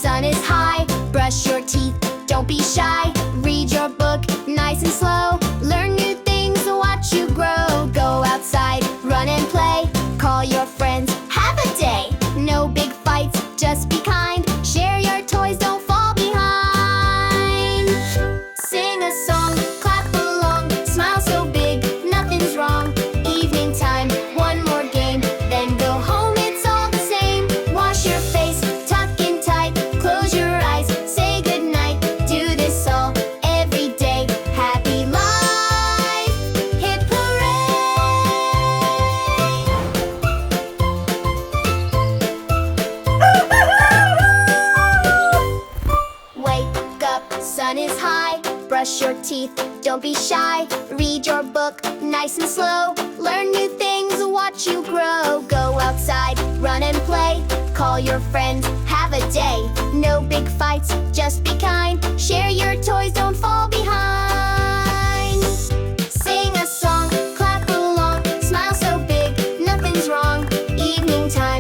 sun is high. Brush your teeth, don't be shy. Read your book, nice and slow. Learn new things, watch you grow. Go outside, run and play. Call your friends, have a day. No big fights, just be kind. Share your toys, don't fall behind. Sing a song, clap along. Smile so big, nothing's wrong. Evening time, one more game. Then go home, it's all the same. Wash your face, tuck in tight. Close your eyes, say goodnight. Do this all every day. Happy life, hip hooray! Wake up, sun is high. Brush your teeth, don't be shy. Read your book, nice and slow. Learn new things, watch you grow. Go outside, run and play. Call your friends, have a day. No big fights, just be kind. Share your toys, don't fall behind. Sing a song, clap along. Smile so big, nothing's wrong. Evening time.